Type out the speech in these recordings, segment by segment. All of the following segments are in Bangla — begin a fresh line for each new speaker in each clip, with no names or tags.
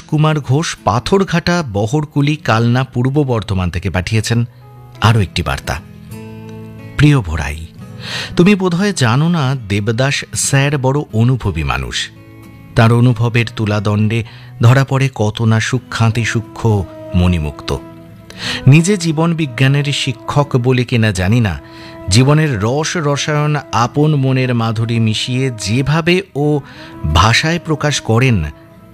কুমার ঘোষ পাথরঘাটা, বহরকুলি, কালনা, পূর্ব বর্ধমান থেকে পাঠিয়েছেন আরও একটি বার্তা। প্রিয় ভোরাই, তুমি বোধহয় জানো না দেবদাস স্যার বড় অনুভবী মানুষ। তার অনুভবের তুলাদণ্ডে ধরা পড়ে কত না সূক্ষ্মাতি সূক্ষ্ম মণিমুক্ত। নিজে জীবন বিজ্ঞানের শিক্ষক বলে কিনা জানি না, জীবনের রস রসায়ন আপন মনের মাধুরী মিশিয়ে যেভাবে ও ভাষায় প্রকাশ করেন,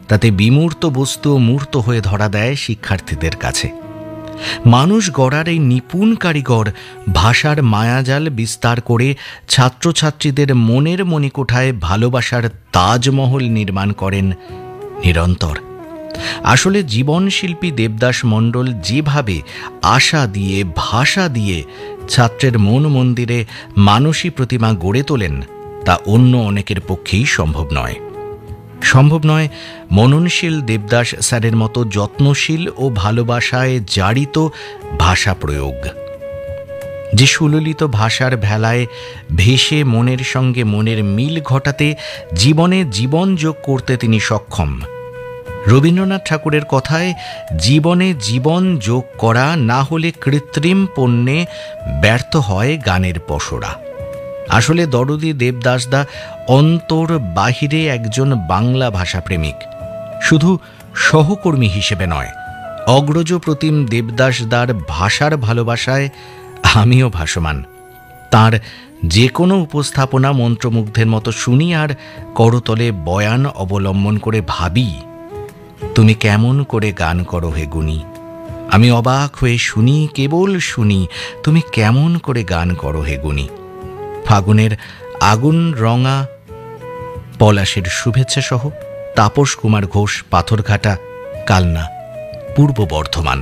তাতে বিমূর্ত বস্তু মূর্ত হয়ে ধরা দেয় শিক্ষার্থীদের কাছে। মানুষ গড়ার এই নিপুণ কারিগর ভাষার মায়াজাল বিস্তার করে ছাত্রছাত্রীদের মনের মণিকোঠায় ভালোবাসার তাজমহল নির্মাণ করেন নিরন্তর। আসলে জীবনশিল্পী দেবদাস মণ্ডল যেভাবে আশা দিয়ে, ভাষা দিয়ে ছাত্রের মন মন্দিরে মানসী প্রতিমা গড়ে তোলেন, তা অন্য অনেকের পক্ষেই সম্ভব নয়। সম্ভব নয় মননশীল দেবদাস স্যারের মতো যত্নশীল ও ভালোবাসায় জারিত ভাষা প্রয়োগ। যে সুললিত ভাষার ভেলায় ভেসে মনের সঙ্গে মনের মিল ঘটাতে, জীবনে জীবন যোগ করতে তিনি সক্ষম। রবীন্দ্রনাথ ঠাকুরের কথায়, জীবনে জীবন যোগ করা না হলে কৃত্রিম পণ্যে ব্যর্থ হয় গানের পসরা। আসলে দরদী দেবদাসদা অন্তর বাহিরে একজন বাংলা ভাষাপ্রেমিক, শুধু সহকর্মী হিসেবে নয়। অগ্রজ প্রতিম দেবদাসদার ভাষার ভালোবাসায় আমিও ভাসমান। তার যে কোনো উপস্থাপনা মন্ত্রমুগ্ধের মতো শুনি আর করতলে বয়ান অবলম্বন করে ভাবি, তুমি কেমন করে গান করো হে গুণী। আমি অবাক হয়ে শুনি, কেবল শুনি, তুমি কেমন করে গান করো হে গুণী। ফাগুনের আগুন রঙা পলাশের শুভেচ্ছা সহ তাপস কুমার ঘোষ, পাথরঘাটা, কালনা, পূর্ব বর্ধমান।